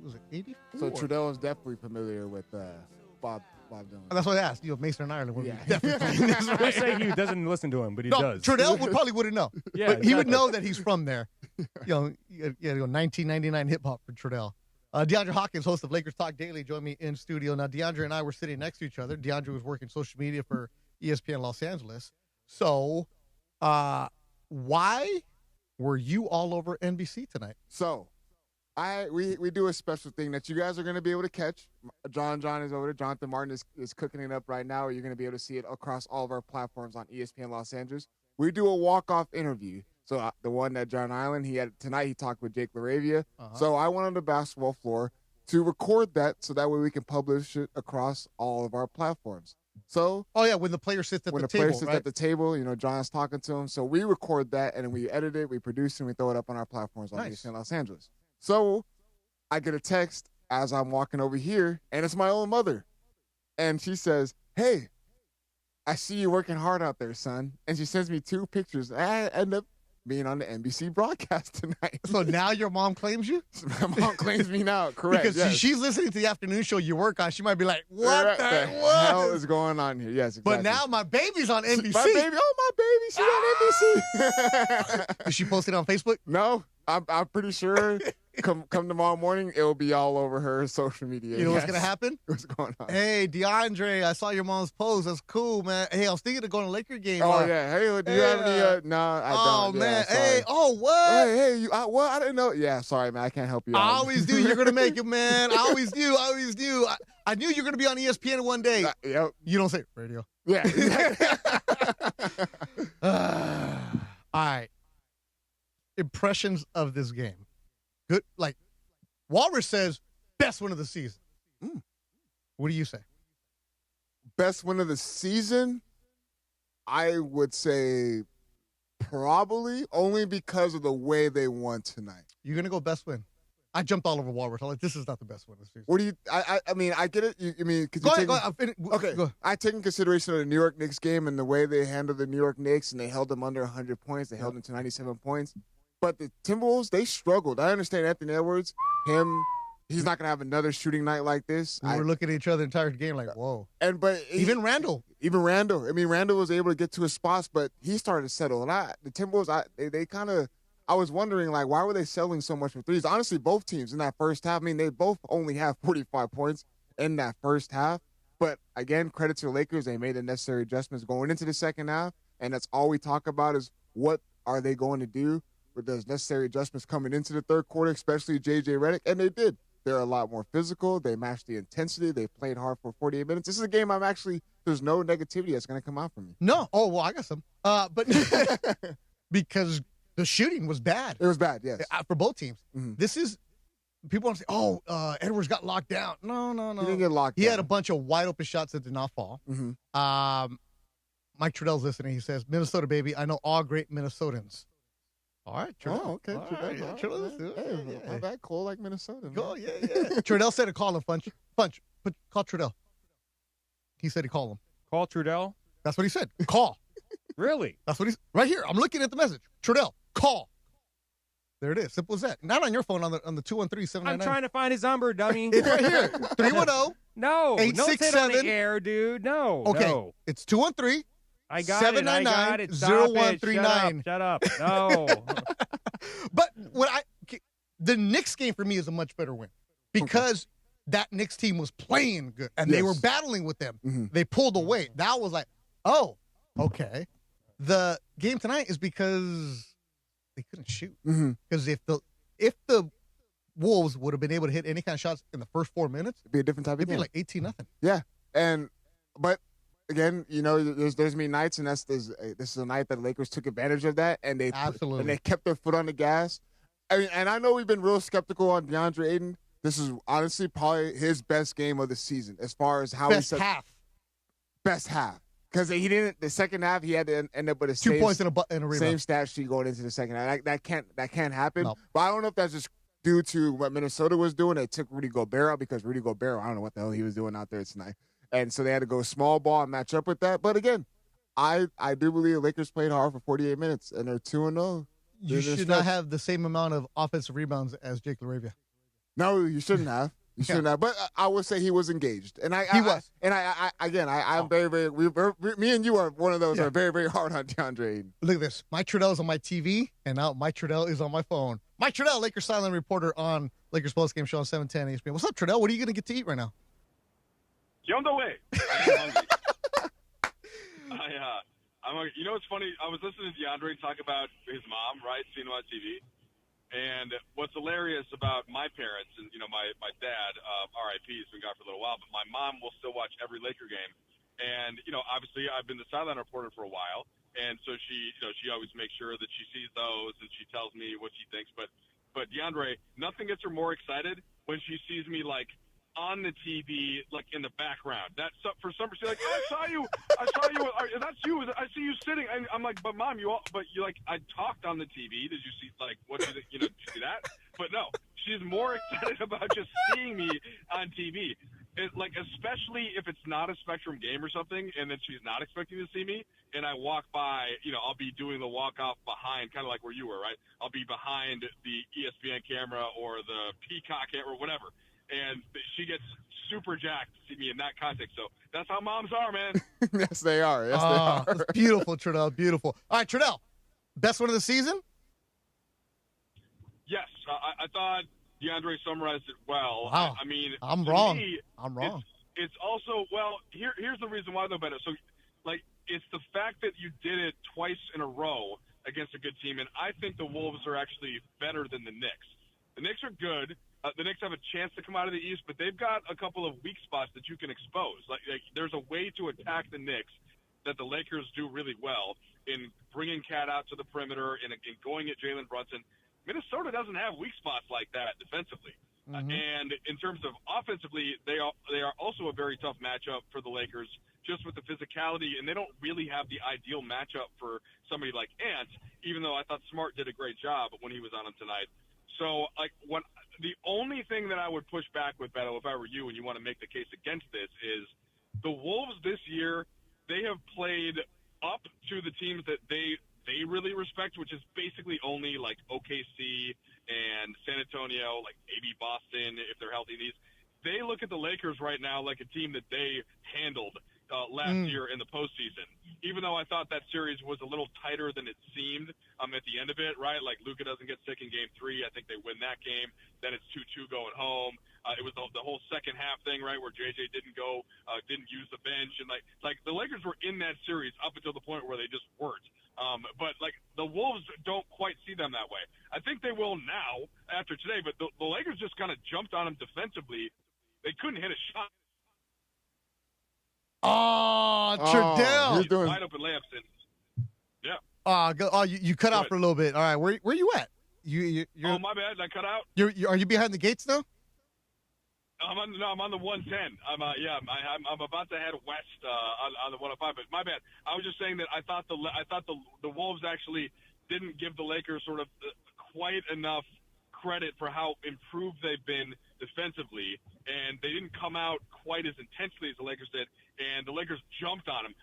was it 84? So Trudell is definitely familiar with Bob Dylan. That's what I asked. You know, Mason and Ireland would Yeah. be definitely playing this, They right? say he doesn't listen to him, but he does. Trudell probably wouldn't know. Yeah, but he would exactly. know that he's from there. You know, 1999 hip hop for Trudell. DeAndre Hawkins, host of Lakers Talk Daily, joined me in studio. Now, DeAndre and I were sitting next to each other. DeAndre was working social media for ESPN Los Angeles. So, why were you all over NBC tonight? So, we do a special thing that you guys are going to be able to catch. John is over there. Jonathan Martin is cooking it up right now. You're going to be able to see it across all of our platforms on ESPN Los Angeles. We do a walk-off interview. So the one that John Island, tonight he talked with Jake LaRavia. So I went on the basketball floor to record that so that way we can publish it across all of our platforms. So when the player sits at the table, player sits at the table, you know, John's talking to him. So we record that and then we edit it, we produce it, and we throw it up on our platforms on ESPN Los Angeles. So I get a text as I'm walking over here, and it's my own mother. And she says, "Hey, I see you working hard out there, son." And she sends me 2 pictures. I end up being on the NBC broadcast tonight. So now your mom claims you? My mom claims me now, correct. Because yes. she's listening to the afternoon show you work on. She might be like, what the hell is going on here? Yes, exactly. But now my baby's on NBC. My baby, she's on NBC. Is she posted on Facebook? No, I'm pretty sure come tomorrow morning, it will be all over her social media. You know what's going to happen? What's going on? Hey, DeAndre, I saw your mom's post. That's cool, man. Hey, I was thinking of going to Laker game. Oh, yeah. Hey, do you have any? No, I don't. Oh, man. Yeah, hey, what? Hey, what? I didn't know. Yeah, sorry, man. I can't help you out. I always knew you're going to make it, man. I always knew. I knew you were going to be on ESPN one day. Yep. You don't say radio. Yeah. All right. Impressions of this game. Good. Like, Walrus says, best win of the season. What do you say? Best win of the season? I would say probably only because of the way they won tonight. You're going to go best win. I jumped all over Walrus. I'm like, this is not the best win of the season. What do you? I mean, I get it. I take in consideration of the New York Knicks game and the way they handled the New York Knicks, and they held them under 100 points. They held them to 97 points. But the Timberwolves, they struggled. I understand Anthony Edwards. He's not going to have another shooting night like this. We were looking at each other the entire game like, whoa. But even Randall. I mean, Randall was able to get to his spots, but he started to settle. And the Timberwolves, they kind of, I was wondering, like, why were they settling so much for threes? Honestly, both teams in that first half, I mean, they both only have 45 points in that first half. But, again, credit to the Lakers. They made the necessary adjustments going into the second half, and that's all we talk about is what are they going to do with those necessary adjustments coming into the third quarter, especially J.J. Redick, and they did. They're a lot more physical. They matched the intensity. They played hard for 48 minutes. This is a game there's no negativity that's going to come out from me. No. Oh, well, I got some. But because the shooting was bad. It was bad, yes. For both teams. Mm-hmm. This is, people want to say, Edwards got locked down. No. He didn't get locked down. He had a bunch of wide open shots that did not fall. Mm-hmm. Mike Trudell's listening. He says, Minnesota, baby. I know all great Minnesotans. All right, Trudell. Oh, okay. Trudell. Not that cool like Minnesota. Go, yeah. Trudell said to call him, Funch. Call Trudell. He said he called him. Call Trudell? That's what he said. Call. Really? That's what he's right here. I'm looking at the message. Trudell, call. There it is. Simple as that. Not on your phone, on the 213-799. I'm trying to find his number, dummy. It's right here. 310. No. 867. Don't say it on the air, dude. No. Okay. No. It's 213. I got 799 it. Stop 0139. Shut up. No. But the Knicks game for me is a much better win. because that Knicks team was playing good and they were battling with them. They pulled away. That was like, oh, okay. The game tonight is because they couldn't shoot. Because if the Wolves would have been able to hit any kind of shots in the first 4 minutes, it'd be a different type of game. It'd be like 18-0. Yeah, but again, there's gonna be nights, and this is a night that the Lakers took advantage of that, and they kept their foot on the gas. I mean, and I know we've been real skeptical on DeAndre Ayton. This is honestly probably his best game of the season as far as how best half. Because he didn't. The second half, he had to end up with a 2 points in a rebound. Same stat sheet going into the second half. That can't happen. No. But I don't know if that's just due to what Minnesota was doing. They took Rudy Gobert out because Rudy Gobert, I don't know what the hell he was doing out there tonight. And so they had to go small ball and match up with that. But again, I do believe the Lakers played hard for 48 minutes, and they're 2-0. You should not have the same amount of offensive rebounds as Jake LaRavia. No, you shouldn't have. You shouldn't have. But I would say he was engaged, and he was. I'm very, very. Me and you are one of those that are very, very hard on DeAndre Ayton. Look at this. Mike Trudell is on my TV, and now Mike Trudell is on my phone. Mike Trudell, Lakers silent reporter on Lakers Postgame Show on 710 ESPN. What's up, Trudell? What are you going to get to eat right now? You're on the way. I'm hungry. You know what's funny? I was listening to DeAndre talk about his mom, right? Seeing him on TV. And what's hilarious about my parents and, my dad, RIP, has been gone for a little while, but my mom will still watch every Laker game. And, obviously I've been the sideline reporter for a while. And so she always makes sure that she sees those and she tells me what she thinks. But DeAndre, nothing gets her more excited when she sees me, like, on the TV, like in the background. That's for some reason, like, I saw you. That's you. I see you sitting. I'm like, but Mom, I talked on the TV. Did you see, like, what did you see that? But no, she's more excited about just seeing me on TV. Like, especially if it's not a Spectrum game or something, and then she's not expecting to see me, and I walk by, I'll be doing the walk off behind, kind of like where you were, right? I'll be behind the ESPN camera or the Peacock camera or whatever. And she gets super jacked to see me in that context. So that's how moms are, man. Yes, they are. Yes, they are. That's beautiful, Trudell. Beautiful. All right, Trudell, best one of the season? Yes. I thought DeAndre summarized it well. Wow. I mean, I'm wrong. I'm wrong. It's also, here's the reason why, though, better. So, like, it's the fact that you did it twice in a row against a good team. And I think the Wolves are actually better than the Knicks. The Knicks are good. The Knicks have a chance to come out of the East, but they've got a couple of weak spots that you can expose. Like there's a way to attack the Knicks that the Lakers do really well in bringing Cat out to the perimeter and going at Jalen Brunson. Minnesota doesn't have weak spots like that defensively. And in terms of offensively, they are also a very tough matchup for the Lakers just with the physicality, and they don't really have the ideal matchup for somebody like Ant, even though I thought Smart did a great job when he was on him tonight. So, the only thing that I would push back with, Beto, if I were you and you want to make the case against this, is the Wolves this year, they have played up to the teams that they really respect, which is basically only, like, OKC and San Antonio, like maybe Boston if they're healthy. They look at the Lakers right now like a team that they handled last year in the postseason. Even though I thought that series was a little tighter than it seemed at the end of it, right? Like Luka doesn't get sick in Game 3. I think they win that game. Then it's 2-2 going home. It was the whole second half thing, right, where JJ didn't use the bench, and like the Lakers were in that series up until the point where they just weren't. But like the Wolves don't quite see them that way. I think they will now after today, but the Lakers just kind of jumped on them defensively. They couldn't hit a shot. Oh, Trudell. Wide open layups. You cut out for a little bit. All right, where you at? You're, my bad. I cut out. Are you behind the gates now? I'm on the 110. I'm about to head west on the 105. But my bad. I was just saying that I thought the Wolves actually didn't give the Lakers sort of quite enough credit for how improved they've been defensively, and they didn't come out quite as intensely as the Lakers did, and the Lakers jumped on them.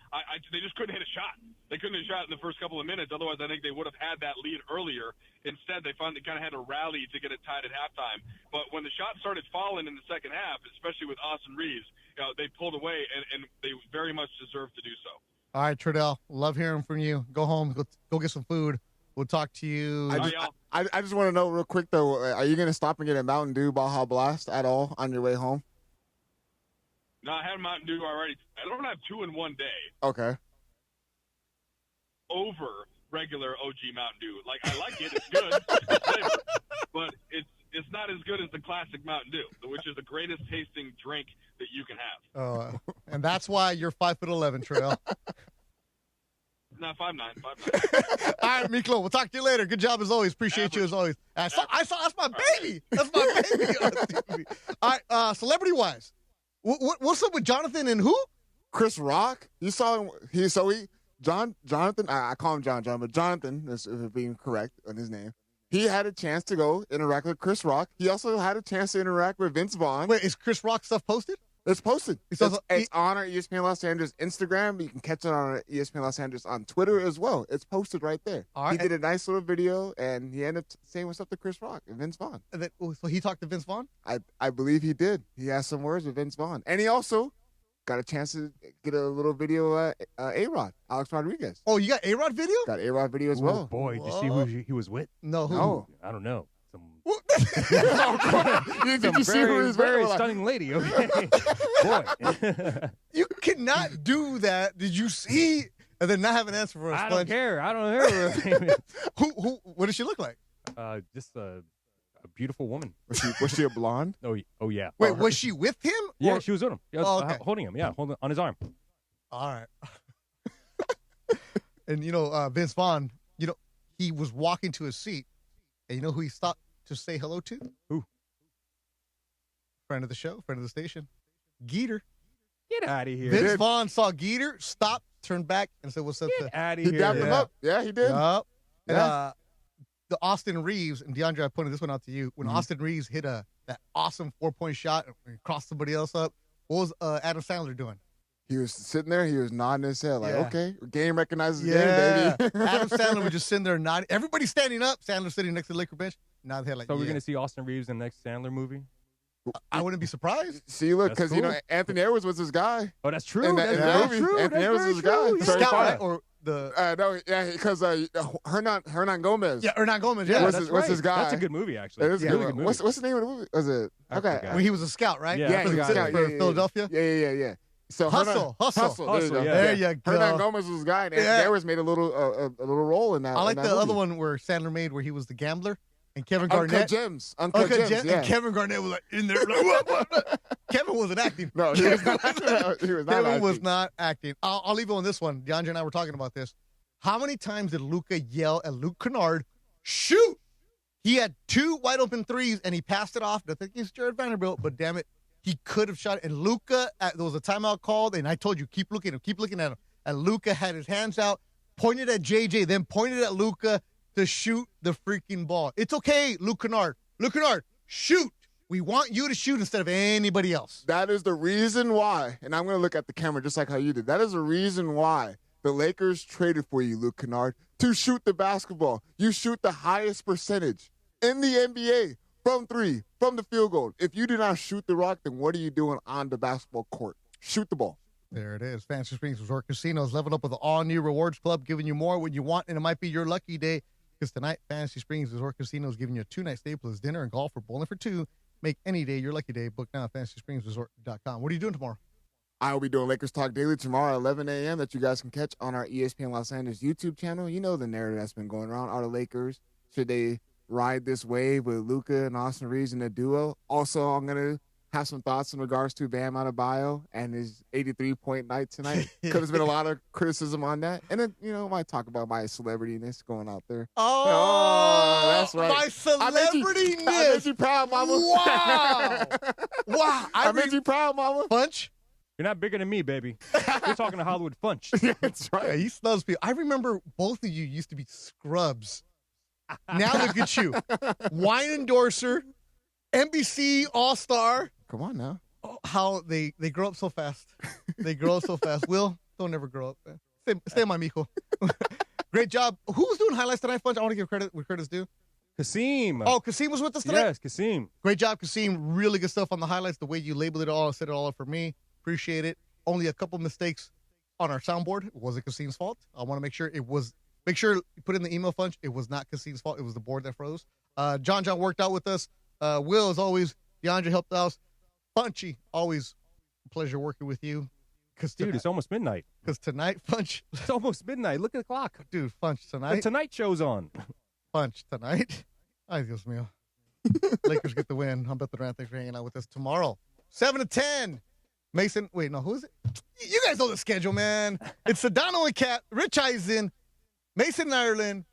They just couldn't hit a shot. They couldn't hit a shot in the first couple of minutes. Otherwise, I think they would have had that lead earlier. Instead, they finally kind of had to rally to get it tied at halftime. But when the shots started falling in the second half, especially with Austin Reeves, they pulled away, and they very much deserved to do so. All right, Trudell, love hearing from you. Go home, go get some food. We'll talk to you. I just want to know real quick, though, are you going to stop and get a Mountain Dew Baja Blast at all on your way home? No, I had Mountain Dew already. I don't have 2 in one day. Okay. Over regular OG Mountain Dew. Like, I like it. It's good. It's flavor, but it's not as good as the classic Mountain Dew, which is the greatest tasting drink that you can have. Oh, and that's why you're 5'11", Trail. No, 5'9". All right, Miklo, we'll talk to you later. Good job as always. Appreciate you as always. I saw that's my baby. That's my baby on TV. All right, celebrity-wise, what's up with Jonathan and who? Chris Rock. You saw him. Jonathan, I call him John, but Jonathan, is being correct on his name. He had a chance to go interact with Chris Rock. He also had a chance to interact with Vince Vaughn. Wait, is Chris Rock stuff posted? It's posted. It's on our ESPN Los Angeles Instagram. You can catch it on our ESPN Los Angeles on Twitter as well. It's posted right there. All right. He did a nice little video, and he ended up saying what's up to Chris Rock and Vince Vaughn. So he talked to Vince Vaughn? I believe he did. He had some words with Vince Vaughn. And he also got a chance to get a little video of A-Rod, Alex Rodriguez. Oh, you got A-Rod video? Got A-Rod video as well. Oh, boy. Did you see who he was with? No, who? No. I don't know. Did you see who he was very with? stunning lady. Okay. Boy. You cannot do that. Did you see? And then not have an answer for us. I don't care. I don't care. What does she look like? Just a beautiful woman. Was she a blonde? Oh yeah. Wait, was she with him? Yeah, she was with him. Yeah, okay. Holding him. Yeah, on his arm. All right. And Vince Vaughn, he was walking to his seat, and you know who he stopped to say hello to? Who? Friend of the show, friend of the station, Geeter. Get out of here. Vince Vaughn saw Geeter, stopped, turned back, and said, "What's up?" Get out of He here. dapped him up. Yeah, he did. Yup. Yeah. And, the Austin Reeves, and DeAndre, I pointed this one out to you. When Austin Reeves hit that awesome 4-point shot and crossed somebody else up, what was Adam Sandler doing? He was sitting there. He was nodding his head like, okay, game recognizes game, baby. Adam Sandler was just sitting there nodding. Everybody's standing up. Sandler sitting next to the Laker bench. Nod his head like, So we're going to see Austin Reeves in the next Sandler movie? I wouldn't be surprised. See, look, That's because, cool. Anthony Edwards was his guy. Oh, that's true. In the movie. Anthony Edwards was his guy. The scout, right? Or the... no, yeah, because Hernan Gomez. Yeah, Hernan Gomez, yeah. Was his guy. That's a good movie, actually. It is a really good movie. What's the name of the movie? Was it? Okay. Well, he was a scout, right? Yeah, he was a scout. For Philadelphia? Yeah. So Hustle. There you go. Hernan Gomez was his guy, and Anthony Edwards made a little role in that. I like in the that movie. other one where Sandler made where he was the gambler. And Kevin Garnett. Uncut Gems, yeah. And Kevin Garnett was like in there. Like, what? Kevin wasn't acting. No, he was not. Kevin was not acting. I'll leave it on this one. DeAndre and I were talking about this. How many times did Luka yell at Luke Kennard, shoot? He had 2 wide open threes, and he passed it off. Nothing against Jared Vanderbilt, but damn it, he could have shot it. And Luka, there was a timeout called, and I told you, keep looking at him. And Luka had his hands out, pointed at JJ, then pointed at Luka to shoot the freaking ball. It's okay, Luke Kennard. Luke Kennard, shoot. We want you to shoot instead of anybody else. That is the reason why, and I'm going to look at the camera just like how you did. That is the reason why the Lakers traded for you, Luke Kennard, to shoot the basketball. You shoot the highest percentage in the NBA from 3, from the field goal. If you do not shoot the rock, then what are you doing on the basketball court? Shoot the ball. There it is. Fantasy Springs Resort Casinos leveled up with an all-new rewards club, giving you more when you want, and it might be your lucky day. Because tonight, Fantasy Springs Resort Casino is giving you a 2-night stay plus dinner and golf or bowling for 2. Make any day your lucky day. Book now at FantasySpringsResort.com. What are you doing tomorrow? I will be doing Lakers Talk Daily tomorrow at 11 a.m. that you guys can catch on our ESPN Los Angeles YouTube channel. You know the narrative that's been going around. Are the Lakers, should they ride this wave with Luka and Austin Reeves in a duo? Also, I'm going to have some thoughts in regards to Bam Adebayo and his 83-point night tonight. Because there's been a lot of criticism on that. And then, I might talk about my celebrityness going out there. Oh, that's right. My celebrityness. I made you proud, mama. Wow. Wow. I made you proud, mama. Punch? You're not bigger than me, baby. You're talking to Hollywood Funch. Yeah, that's right. Yeah, he snubs people. I remember both of you used to be scrubs. Now look at you. Wine endorser, NBC All-Star. Come on now. Oh, how they grow up so fast. They grow up so fast. Will, don't ever grow up, man. Stay my mijo. Great job. Who was doing highlights tonight, Funch? I want to give credit where credit's due. Kasim. Oh, Kasim was with us tonight? Yes, Kasim. Great job, Kasim. Really good stuff on the highlights. The way you labeled it all, set it all up for me. Appreciate it. Only a couple mistakes on our soundboard. It wasn't Kasim's fault. I want to make sure it was Make sure you put in the email, Funch. It was not Cassini's fault. It was the board that froze. John worked out with us. Will, as always, DeAndre helped us. Funchy, always a pleasure working with you. Dude, it's almost midnight. Because tonight, Funch. It's almost midnight. Look at the clock. Dude, Funch, tonight. The Tonight Show's on. Funch, tonight. Ay, Dios mío. Lakers get the win. I'm Beth Durant. Thanks for hanging out with us tomorrow. 7 to 10. Mason, wait, no, who is it? You guys know the schedule, man. It's Sedano and Cat, Rich Eisen, Mason and Ireland,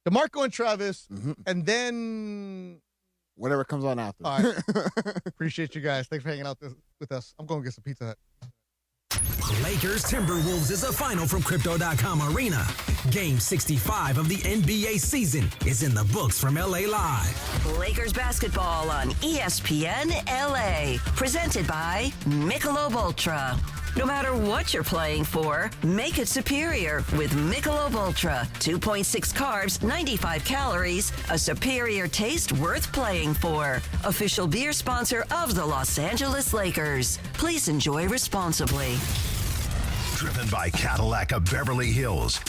DeMarco and Travis, and then whatever comes on after. All right. Appreciate you guys. Thanks for hanging out with us. I'm going to get some Pizza Hut. Lakers Timberwolves is a final from Crypto.com Arena. Game 65 of the NBA season is in the books from LA Live. Lakers basketball on ESPN LA. Presented by Michelob Ultra. No matter what you're playing for, make it superior with Michelob Ultra. 2.6 carbs, 95 calories, a superior taste worth playing for. Official beer sponsor of the Los Angeles Lakers. Please enjoy responsibly. Driven by Cadillac of Beverly Hills.